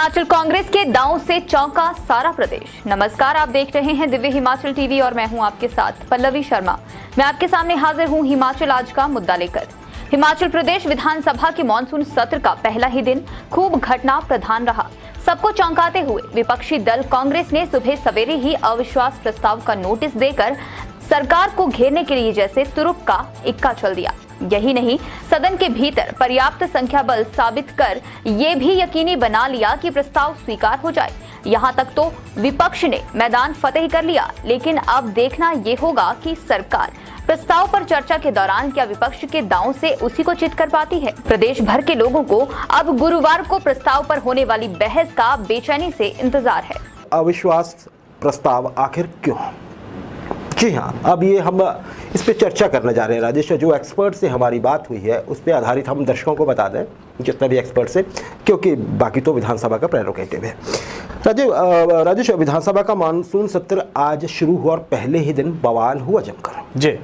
हिमाचल कांग्रेस के दांव से चौंका सारा प्रदेश। नमस्कार, आप देख रहे हैं दिव्य हिमाचल टीवी और मैं हूं आपके साथ पल्लवी शर्मा। मैं आपके सामने हाजिर हूं हिमाचल आज का मुद्दा लेकर। हिमाचल प्रदेश विधानसभा के मॉनसून सत्र का पहला ही दिन खूब घटना प्रधान रहा। सबको चौंकाते हुए विपक्षी दल कांग्रेस ने सुबह सवेरे ही अविश्वास प्रस्ताव का नोटिस देकर सरकार को घेरने के लिए जैसे तुरुप का इक्का चल दिया। यही नहीं, सदन के भीतर पर्याप्त संख्या बल साबित कर ये भी यकीनी बना लिया कि प्रस्ताव स्वीकार हो जाए। यहाँ तक तो विपक्ष ने मैदान फतेह कर लिया। लेकिन अब देखना ये होगा कि सरकार प्रस्ताव पर चर्चा के दौरान क्या विपक्ष के दांव से उसी को चित कर पाती है। प्रदेश भर के लोगों को अब गुरुवार को प्रस्ताव पर होने वाली बहस का बेचैनी से इंतजार है। अविश्वास प्रस्ताव आखिर क्यों? जी हाँ, अब ये हम इस पे चर्चा करने जा रहे हैं। राजेश, जो एक्सपर्ट से हमारी बात हुई है उस पर आधारित हम दर्शकों को बता दें, जितना भी एक्सपर्ट से, क्योंकि बाकी तो विधानसभा का प्रेरोगेटिव है। राजेश, विधानसभा का मानसून सत्र आज शुरू हुआ और पहले ही दिन बवाल हुआ जमकर। जी,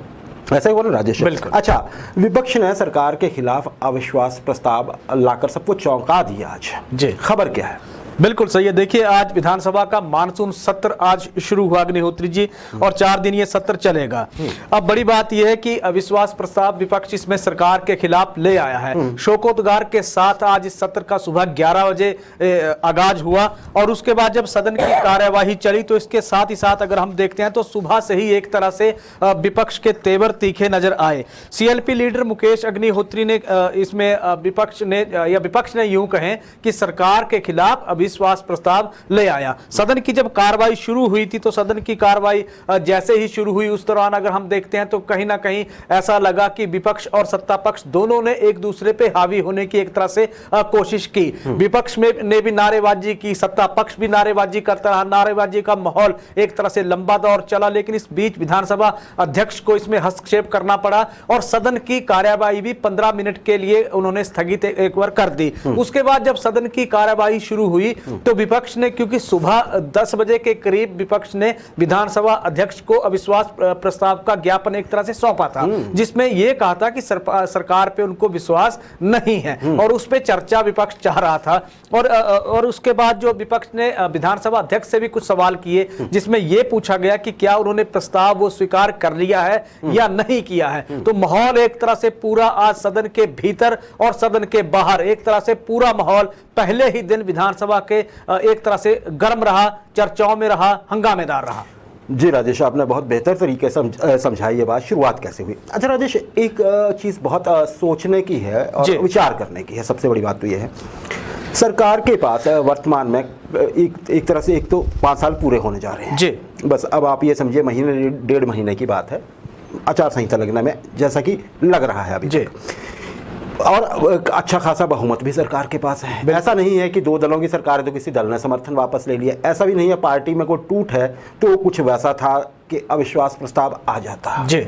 ऐसा ही बोला राजेश? बिल्कुल। अच्छा, विपक्ष ने सरकार के खिलाफ अविश्वास प्रस्ताव लाकर सबको चौंका दिया आज। जी, खबर क्या है? बिल्कुल सही है। देखिए, आज विधानसभा का मानसून सत्र आज शुरू हुआ अग्निहोत्री जी, और 4 दिन ये सत्र चलेगा। अब बड़ी बात यह है कि अविश्वास प्रस्ताव विपक्ष इसमें सरकार के खिलाफ ले आया है। शोकोद्गार के साथ आज इस सत्र का सुबह 11 बजे आगाज हुआ और उसके बाद जब सदन की कार्यवाही चली तो इसके साथ ही साथ अगर हम देखते हैं तो सुबह से ही एक तरह से विपक्ष के तेवर तीखे नजर आए। सीएलपी लीडर मुकेश अग्निहोत्री ने इसमें विपक्ष ने यूं कहें कि सरकार के खिलाफ विश्वास प्रस्ताव ले आया। सदन की जब कार्रवाई शुरू हुई थी तो सदन की कार्रवाई जैसे ही शुरू हुई उस दौरान अगर हम देखते हैं तो कहीं ना कहीं ऐसा लगा कि विपक्ष और सत्ता पक्ष दोनों ने एक दूसरे पे हावी होने की एक तरह से कोशिश की। विपक्ष ने भी नारेबाजी की, सत्ता पक्ष भी नारेबाजी करता रहा। नारेबाजी का माहौल एक तरह से लंबा दौर चला, लेकिन इस बीच विधानसभा अध्यक्ष को इसमें हस्तक्षेप करना पड़ा और सदन की कार्यवाही भी 15 मिनट के लिए उन्होंने स्थगित एक बार कर दी। उसके बाद जब सदन की कार्यवाही शुरू हुई तो विपक्ष ने, क्योंकि सुबह 10 बजे के करीब विपक्ष ने विधानसभा अध्यक्ष को अविश्वास प्रस्ताव का ज्ञापन एक तरह से सौंपा था, जिसमें यह कहा था कि सरकार पे उनको विश्वास नहीं है और उस पे चर्चा विपक्ष चाह रहा था। और उसके बाद जो विपक्ष ने विधानसभा अध्यक्ष से भी कुछ सवाल किए, जिसमें यह पूछा गया कि क्या उन्होंने प्रस्ताव वो स्वीकार कर लिया है या नहीं किया है। तो माहौल एक तरह से पूरा आज सदन के भीतर और सदन के बाहर एक तरह से पूरा माहौल पहले ही दिन विधानसभा के एक तरह से गर्म रहा, चर्चाओं में रहा, हंगामेदार रहा। जी राजेश, आपने बहुत बेहतर तरीके से समझाई ये बात। शुरुआत कैसे हुई? अच्छा राजेश, एक चीज़ बहुत सोचने की है और विचार करने की है। सबसे बड़ी बात तो ये है, सरकार के पास वर्तमान में एक तरह से एक तो 5 साल पूरे होने जा रहे हैं। जी, बस अब आप ये समझिए महीने 1.5 महीने की बात है आचार संहिता लगने में, जैसा कि लग रहा है अभी तक। और अच्छा खासा बहुमत भी सरकार के पास है। ऐसा नहीं है कि 2 दलों की सरकार है तो किसी दल ने समर्थन वापस ले लिया, ऐसा भी नहीं है। पार्टी में कोई टूट है तो कुछ वैसा था कि अविश्वास प्रस्ताव आ जाता। जी,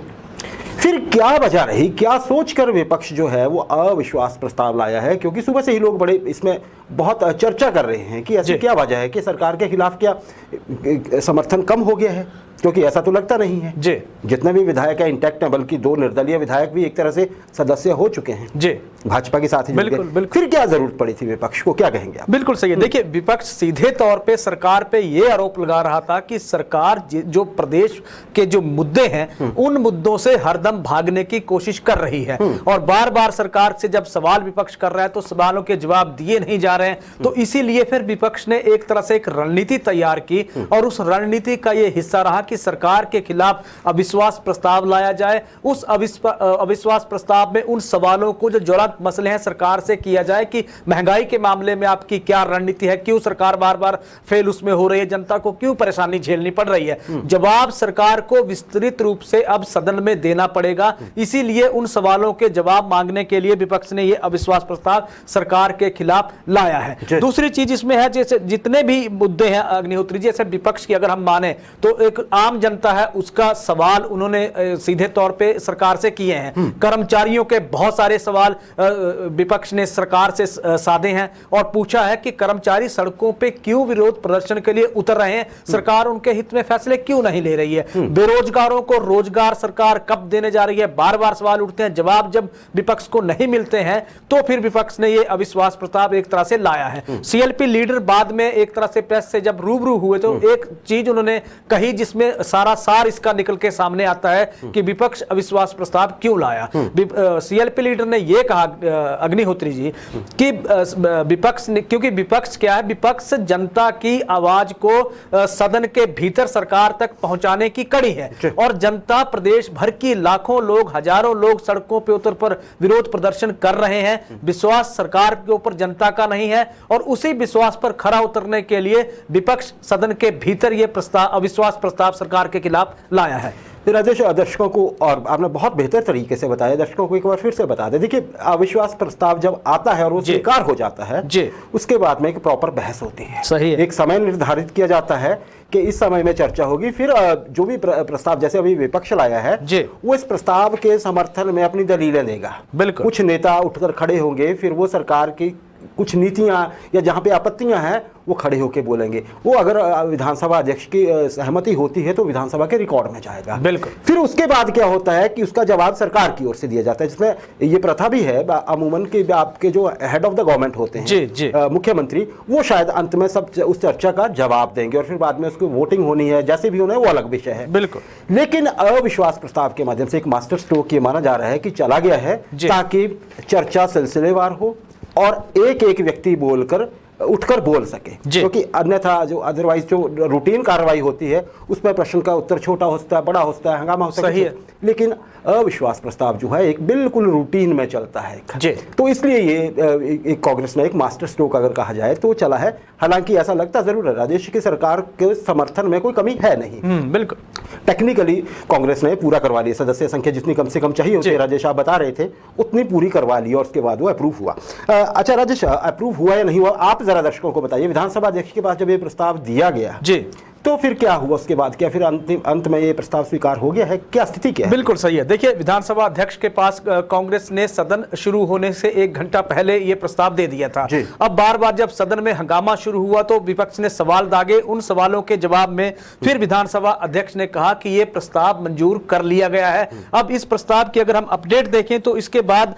फिर क्या वजह रही, क्या सोचकर विपक्ष जो है वो अविश्वास प्रस्ताव लाया है? क्योंकि सुबह से ही लोग बड़े इसमें बहुत चर्चा कर रहे हैं कि ऐसी क्या वजह है कि सरकार के खिलाफ क्या समर्थन कम हो गया है, क्योंकि ऐसा तो लगता नहीं है। जी, जितने भी विधायक हैं इंटैक्ट हैं, बल्कि 2 निर्दलीय विधायक भी एक तरह से सदस्य हो चुके हैं। जी, भाजपा के साथ ही। बिल्कुल। फिर क्या जरूरत पड़ी थी विपक्ष को? क्या कहेंगे आप? बिल्कुल सही है। देखिए, विपक्ष सीधे तौर पे सरकार पे ये आरोप लगा रहा था कि सरकार जो प्रदेश के जो मुद्दे हैं उन मुद्दों से हरदम भागने की कोशिश कर रही है और बार बार सरकार से जब सवाल विपक्ष कर रहा है तो सवालों के जवाब दिए नहीं जा रहे हैं। तो इसीलिए फिर विपक्ष ने एक तरह से एक रणनीति तैयार की और उस रणनीति का ये हिस्सा रहा कि सरकार के खिलाफ अविश्वास प्रस्ताव लाया जाए। उस अविश्वास प्रस्ताव में उन सवालों को, जो ज्वलंत मसले हैं, सरकार से किया जाए कि महंगाई के मामले में आपकी क्या रणनीति है, क्यों सरकार बार बार फेल उसमें हो रही है, जनता को क्यों परेशानी झेलनी पड़ रही है। जवाब सरकार को विस्तृत रूप से अब सदन में देना पड़ेगा। इसीलिए उन सवालों के जवाब मांगने के लिए विपक्ष ने यह अविश्वास प्रस्ताव सरकार के खिलाफ लाया है। दूसरी चीज इसमें है, जैसे जितने भी मुद्दे हैं अग्निहोत्री जी, जैसे विपक्ष की अगर हम माने तो एक आम जनता है उसका सवाल उन्होंने सीधे तौर पे सरकार से किए हैं। कर्मचारियों के बहुत सारे सवाल विपक्ष ने सरकार से साधे हैं और पूछा है कि कर्मचारी सड़कों पे क्यों विरोध प्रदर्शन के लिए उतर रहे हैं, सरकार उनके हित में फैसले क्यों नहीं ले रही है, बेरोजगारों को रोजगार सरकार कब देने जा रही है, बार बार सवाल उठते हैं। जवाब जब विपक्ष को नहीं मिलते हैं तो फिर विपक्ष ने यह अविश्वास प्रस्ताव एक तरह से लाया है। सीएलपी लीडर बाद में एक तरह से प्रेस से जब रूबरू हुए तो एक चीज उन्होंने कही जिसमें सारा सार इसका निकल के सामने आता है कि विपक्ष अविश्वास प्रस्ताव क्यों लाया। सीएलपी लीडर ने यह कहा अग्निहोत्री जी कि विपक्ष ने, क्योंकि विपक्ष क्या है, विपक्ष जनता की आवाज को सदन के भीतर सरकार तक पहुंचाने की कड़ी है और जनता प्रदेश भर की लाखों लोग, हजारों लोग सड़कों पे उतर पर विरोध प्रदर्शन कर रहे हैं। विश्वास सरकार के ऊपर जनता का नहीं है और उसी विश्वास पर खरा उतरने के लिए विपक्ष सदन के भीतर यह प्रस्ताव, अविश्वास प्रस्ताव सरकार के खिलाफ लाया है। राजेश, दर्शकों को, और आपने बहुत बेहतर तरीके से बताया, दर्शकों को एक बार फिर से बता दें। देखिए, अविश्वास प्रस्ताव जब आता है और वो स्वीकार हो जाता है उसके बाद में एक प्रॉपर बहस होती है। सही है। एक समय निर्धारित किया जाता है कि इस समय में चर्चा होगी, फिर जो भी प्रस्ताव जैसे अभी विपक्ष लाया है वो इस प्रस्ताव के समर्थन में अपनी दलीलें देगा। बिल्कुल। कुछ नेता उठकर खड़े होंगे, फिर वो सरकार की कुछ नीतियां या जहां पे आपत्तियां हैं वो खड़े होकर बोलेंगे। वो अगर विधानसभा अध्यक्ष की सहमति होती है तो विधानसभा के रिकॉर्ड में जाएगा। बिल्कुल। फिर उसके बाद क्या होता है कि उसका जवाब सरकार की ओर से दिया जाता है, जिसमें ये प्रथा भी है अमूमन कि आपके जो हेड ऑफ द गवर्नमेंट होते हैं, मुख्यमंत्री, वो शायद अंत में सब उस चर्चा का जवाब देंगे और फिर बाद में उसकी वोटिंग होनी है, जैसे भी होना है वो अलग विषय है। बिल्कुल। लेकिन अविश्वास प्रस्ताव के माध्यम से एक मास्टर स्ट्रोक ये माना जा रहा है कि चला गया है ताकि चर्चा सिलसिलेवार हो और एक एक व्यक्ति बोलकर उठकर बोल सके, क्योंकि अन्यथा जो अदरवाइज जो रूटीन कार्रवाई होती है उसमें प्रश्न का उत्तर छोटा होता है, बड़ा होता है, हंगामा होता है। लेकिन अविश्वास प्रस्ताव जो है एक बिल्कुल रूटीन में चलता है। तो इसलिए ये कांग्रेस ने एक मास्टर स्ट्रोक अगर कहा जाए तो चला है। हालांकि ऐसा लगता जरूर है राजेश की सरकार के समर्थन में कोई कमी है नहीं। बिल्कुल। टेक्निकली कांग्रेस ने पूरा करवा लिया, सदस्य संख्या जितनी कम से कम चाहिए होती है, राजेश आप बता रहे थे, उतनी पूरी करवा ली और उसके बाद वो अप्रूव हुआ। अच्छा राजेश, अप्रूव हुआ या नहीं हुआ आप जरा दर्शकों को बताइए। विधानसभा अध्यक्ष के पास जब ये प्रस्ताव दिया गया तो फिर क्या हुआ उसके बाद? क्या फिर अंत में ये प्रस्ताव स्वीकार हो गया है? क्या स्थिति क्या है? बिल्कुल सही है। देखिए, विधानसभा अध्यक्ष के पास कांग्रेस ने सदन शुरू होने से 1 घंटा पहले ये प्रस्ताव दे दिया था। अब बार बार जब सदन में हंगामा शुरू हुआ तो विपक्ष ने सवाल दागे। उन सवालों के जवाब में फिर विधानसभा अध्यक्ष ने कहा कि ये प्रस्ताव मंजूर कर लिया गया है। अब इस प्रस्ताव की अगर हम अपडेट देखें तो इसके बाद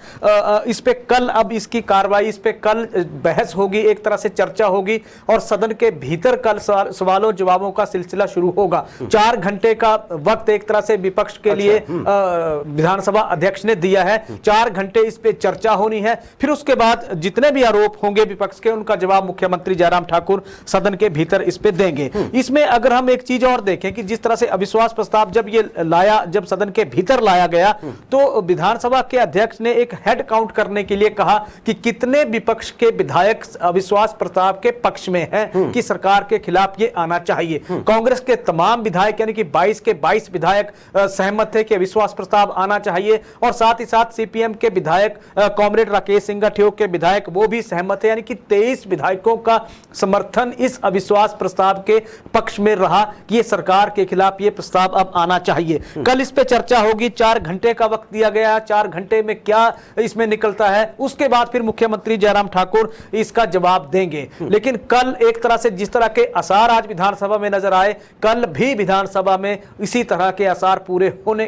इस पे कल, अब इसकी कार्रवाई, इस पे कल बहस होगी, एक तरह से चर्चा होगी और सदन के भीतर कल सवालों जवाबों का सिलसिला शुरू होगा। 4 घंटे का वक्त एक तरह से विपक्ष के लिए विधानसभा अध्यक्ष ने दिया है। 4 घंटे इस पे चर्चा होनी है। फिर उसके बाद जितने भी आरोप होंगे विपक्ष के, उनका जवाब मुख्यमंत्री जयराम ठाकुर सदन के भीतर इस पे देंगे। इसमें अगर हम एक चीज और देखें कि जिस तरह से अविश्वास प्रस्ताव जब सदन के भीतर लाया गया तो विधानसभा के अध्यक्ष ने एक हेड काउंट करने के लिए कहा कि कितने विपक्ष के विधायक अविश्वास प्रस्ताव के पक्ष में हैं कि सरकार के खिलाफ ये आना चाहिए। कांग्रेस के तमाम विधायक यानी कि 22 के 22 विधायक सहमत थे कि अविश्वास प्रस्ताव आना चाहिए और साथ ही साथ सीपीएम के विधायक कॉमरेड राकेश सिंह ठियोग के विधायक वो भी सहमत थे, यानी कि 23 विधायकों का समर्थन इस अविश्वास प्रस्ताव के पक्ष में रहा कि ये सरकार के खिलाफ ये प्रस्ताव अब आना चाहिए। कल इस पे चर्चा होगी। 4 घंटे का वक्त दिया गया। 4 घंटे में क्या इसमें निकलता है उसके बाद फिर मुख्यमंत्री जयराम ठाकुर इसका जवाब देंगे। लेकिन कल एक तरह से जिस तरह के आसार आज विधानसभा में नजर आए, कल भी विधानसभा में इसी तरह के आसार पूरे होने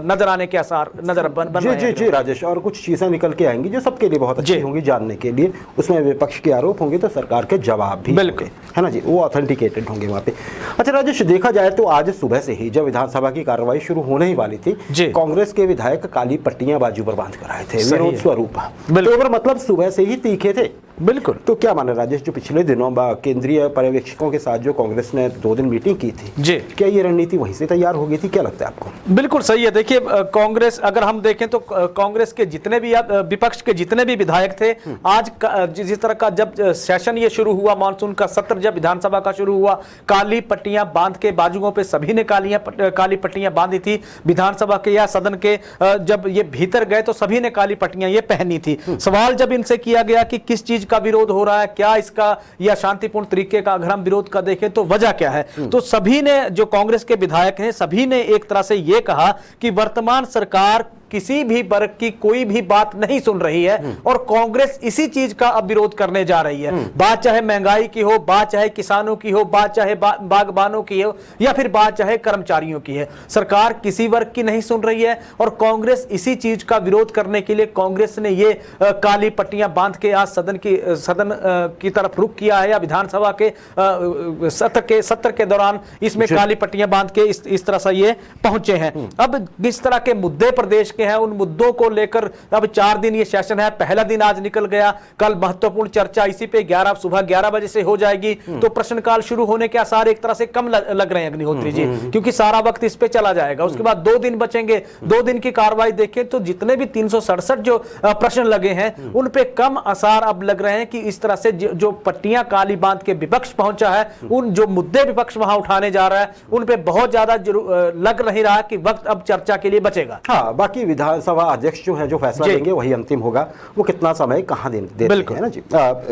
नजर आने के आसार नजर बन रहे हैं। जी राजेश, और कुछ चीजें निकल के आएंगी जो सबके लिए बहुत अच्छी होंगी जानने के लिए। उसमें विपक्ष के आरोप होंगे तो सरकार के जवाब भी बिल्कुल है ना जी, वो ऑथेंटिकेटेड होंगे वहां पे। अच्छा राजेश, देखा जाए तो आज सुबह से ही जब विधानसभा की कार्रवाई शुरू होने ही वाली थी, कांग्रेस के विधायक काली पट्टियां बाजू पर बांध कर आए थे विरोध स्वरूप। तो मतलब सुबह से ही तीखे थे। बिल्कुल। तो क्या माने राजेश, जो पिछले दिनों केंद्रीय पर्यवेक्षकों के साथ जो कांग्रेस ने 2 दिन मीटिंग की थी, क्या ये रणनीति वहीं से तैयार हो गई थी? क्या लगता है आपको? बिल्कुल सही है। देखिए, कांग्रेस अगर हम देखें तो कांग्रेस के जितने भी विपक्ष के जितने भी विधायक थे, आज जिस तरह का जब सेशन ये शुरू हुआ, मानसून का सत्र जब विधानसभा का शुरू हुआ, काली पट्टियां बांध के बाजुओं पे सभी ने काली पट्टियां बांधी थी। विधानसभा के या सदन के जब ये भीतर गए तो सभी ने काली पट्टियां ये पहनी थी। सवाल जब इनसे किया गया कि किस चीज का विरोध हो रहा है, क्या इसका या शांतिपूर्ण तरीके का अगर हम विरोध का देखें तो वजह क्या है। तो सभी ने, जो कांग्रेस के विधायक हैं, सभी ने एक तरह से यह कहा कि वर्तमान सरकार किसी भी वर्ग की कोई भी बात नहीं सुन रही है और कांग्रेस इसी चीज का अब विरोध करने जा रही है। बात चाहे महंगाई की हो, बात चाहे किसानों की हो, बात चाहे बागबानों की हो, या फिर बात चाहे कर्मचारियों की है, सरकार किसी वर्ग की नहीं सुन रही है और कांग्रेस इसी चीज का विरोध करने के लिए कांग्रेस ने ये काली पट्टियां बांध के आज सदन की तरफ रुख किया है, या विधानसभा के सत्र के दौरान इसमें काली पट्टियां बांध के इस तरह से ये पहुंचे हैं। अब किस तरह के मुद्दे प्रदेश हैं, उन मुद्दों को लेकर अब 4 दिन ये सेशन है, पहला दिन आज निकल गया, कल महत्वपूर्ण चर्चा इसी पे सुबह 11 बजे से हो जाएगी। तो प्रश्नकाल शुरू होने के आसार एक तरह से कम लग रहे हैं अग्निहोत्री जी, क्योंकि सारा वक्त इस पे चला जाएगा। उसके बाद 2 दिन बचेंगे, 2 दिन की कार्रवाई देखें तो जितने भी 367 जो प्रश्न लगे हैं उन पे कम आसार अब लग रहे हैं कि इस तरह से जो पट्टियां काली बांध के विपक्ष पहुंचा है, उन जो मुद्दे विपक्ष वहां उठाने जा रहा है उन पे बहुत ज्यादा लग नहीं रहा कि वक्त अब चर्चा के लिए बचेगा। हाँ, बाकी विधानसभा अध्यक्ष जो है जो फैसला लेंगे वही अंतिम होगा, वो कितना समय कहाँ देते हैं ना जी।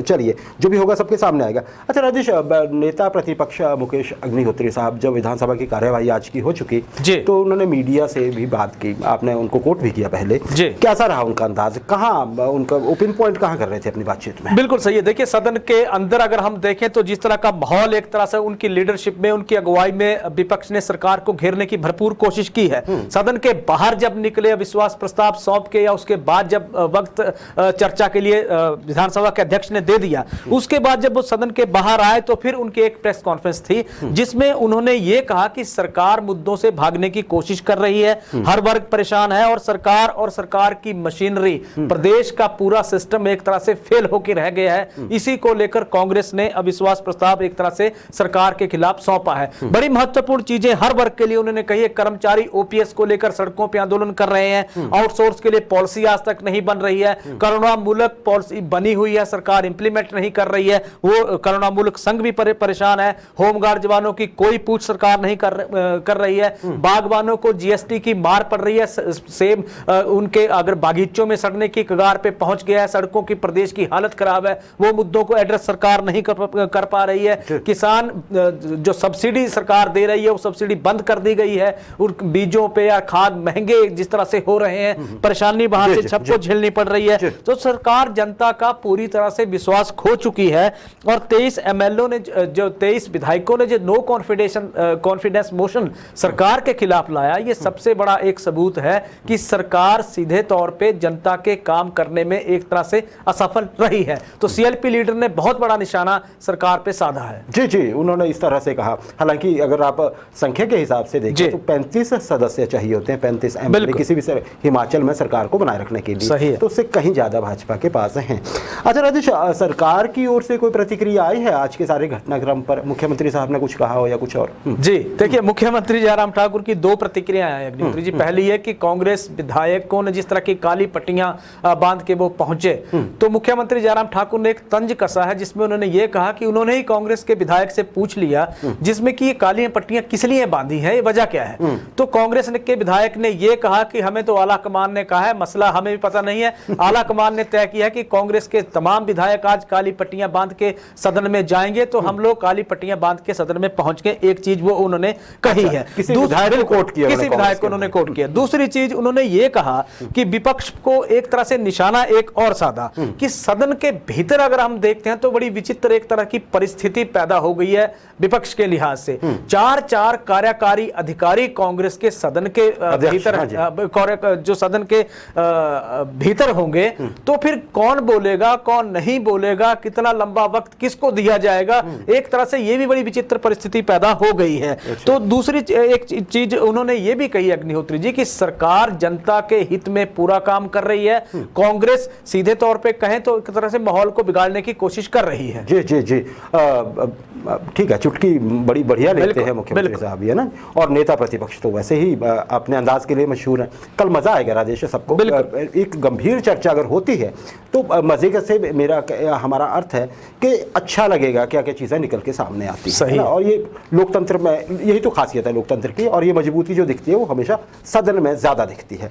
चलिए, जो भी होगा सबके सामने आएगा। अच्छा राजेश, नेता प्रतिपक्ष मुकेश अग्निहोत्री साहब जब विधानसभा की कार्यवाही आज की हो चुकी तो उन्होंने मीडिया से भी बात की, आपने उनको कोट भी किया पहले, कैसा रहा उनका अंदाज, कहाँ उनका ओपन पॉइंट कहाँ कर रहे थे अपनी बातचीत में? बिल्कुल सही है। देखिए, सदन के अंदर अगर हम देखें तो जिस तरह का माहौल एक तरह से उनकी लीडरशिप में, उनकी अगुवाई में विपक्ष ने सरकार को घेरने की भरपूर कोशिश की है। सदन के बाहर जब निकले विश्वास प्रस्ताव सौंप के, या उसके बाद जब वक्त चर्चा के लिए विधानसभा के अध्यक्ष ने दे दिया, उसके बाद जब वो सदन के बाहर आए तो फिर उनकी एक प्रेस कॉन्फ्रेंस थी जिसमें उन्होंने ये कहा कि सरकार मुद्दों से भागने की कोशिश कर रही है, हर वर्ग परेशान है और सरकार की मशीनरी, प्रदेश का पूरा सिस्टम एक तरह से फेल होकर रह गया है। इसी को लेकर कांग्रेस ने अविश्वास प्रस्ताव एक तरह से सरकार के खिलाफ सौंपा है। बड़ी महत्वपूर्ण चीजें हर वर्ग के लिए उन्होंने कही है। कर्मचारी ओपीएस को लेकर सड़कों पर आंदोलन कर रहे हैं, आउटसोर्स के लिए पॉलिसी आज तक नहीं बन रही है, करुणामूलक पॉलिसी बनी हुई है, सरकार इंप्लीमेंट नहीं कर रही है, वो करुणामूलक संघ भी परेशान है, होमगार्ड जवानों की कोई पूछ सरकार नहीं कर रही है, बागबानों को जीएसटी की मार पड़ रही है, सेब उनके अगर बागीचों में सड़ने की कगार पे पहुंच गया है, सड़कों की प्रदेश की हालत खराब है, वो मुद्दों को एड्रेस सरकार नहीं कर पा रही है, किसान जो सब्सिडी सरकार दे रही है वो सब्सिडी बंद कर दी गई है, उन बीजों पे या खाद महंगे जिस तरह से हो रहे हैं, परेशानी वहां से सबको झेलनी पड़ रही है। तो सरकार जनता का पूरी तरह से विश्वास खो चुकी है और 23 एमएलओ ने, जो 23 विधायकों ने जो नो कॉन्फिडेंस मोशन सरकार के खिलाफ लाया, ये सबसे बड़ा एक सबूत है कि सरकार सीधे तौर पे जनता के काम करने में एक तरह से असफल रही है। तो सीएलपी लीडर ने बहुत बड़ा निशाना सरकार पे साधा है। जी, उन्होंने इस तरह से कहा। हालांकि अगर आप संख्या के हिसाब से देखें तो 35 सदस्य चाहिए होते हैं, 35 एमएलए किसी भी हिमाचल में सरकार को बनाए रखने के लिए, तो उससे कहीं ज्यादा भाजपा के पास हैं। अच्छा राजेश, सरकार की ओर से कोई प्रतिक्रिया आई है आज के सारे घटनाक्रम पर? मुख्यमंत्री साहब ने कुछ कहा हो या कुछ और? जी देखिए, मुख्यमंत्री जयराम ठाकुर की 2 प्रतिक्रियाएं आई अग्निहोत्री जी। पहली है कि कांग्रेस विधायकों ने जिस तरह की काली पट्टियां बांध के वो पहुंचे, तो मुख्यमंत्री जयराम ठाकुर ने एक तंज कसा है जिसमें उन्होंने ये कहा कि उन्होंने ही कांग्रेस के विधायक से पूछ लिया जिसमें कि ये काली पट्टियां किस लिए बांधी है, ये वजह क्या है। तो कांग्रेस के विधायक ने यह कहा कि हमें तो आला कमान ने कहा है, मसला हमें भी पता नहीं है, आला कमान ने तय किया कि कांग्रेस के तमाम विधायक आज काली पट्टियां बांध के सदन में जाएंगे, तो हम लोग काली पट्टियां बांध के सदन में पहुंच गए। एक चीज वो उन्होंने कही है, किसी विधायक को उन्होंने कोट किया। दूसरी चीज उन्होंने ये कहा कि विपक्ष को एक तरह से निशाना एक और साधा कि सदन के भीतर अगर हम देखते हैं तो बड़ी विचित्र एक तरह की परिस्थिति पैदा हो गई है विपक्ष के लिहाज से। 4 कार्यकारी अधिकारी कांग्रेस के सदन के भीतर, जो सदन के भीतर होंगे, तो फिर कौन बोलेगा कौन नहीं बोलेगा, कितना लंबा वक्त किसको दिया जाएगा, एक तरह से यह भी बड़ी विचित्र परिस्थिति पैदा हो गई है। तो दूसरी एक चीज उन्होंने ये भी कही अग्निहोत्री जी कि सरकार जनता के हित में पूरा काम कर रही है, कांग्रेस सीधे तौर पे कहें तो एक तरह से माहौल को बिगाड़ने की कोशिश कर रही है। जी ठीक है, चुटकी बड़ी बढ़िया लेते हैं मुख्यमंत्री साहब, है ना। और नेता प्रतिपक्ष तो वैसे ही अपने अंदाज के लिए मशहूर है। कल मजा आएगा राजेश सबको। एक गंभीर चर्चा अगर होती है तो मजे से हमारा अर्थ है कि अच्छा लगेगा, क्या क्या चीजें निकल के सामने आती है। और ये लोकतंत्र में यही तो खासियत है लोकतंत्र की, और ये मजबूती जो दिखती है वो हमेशा सदन में ज्यादा दिखती है।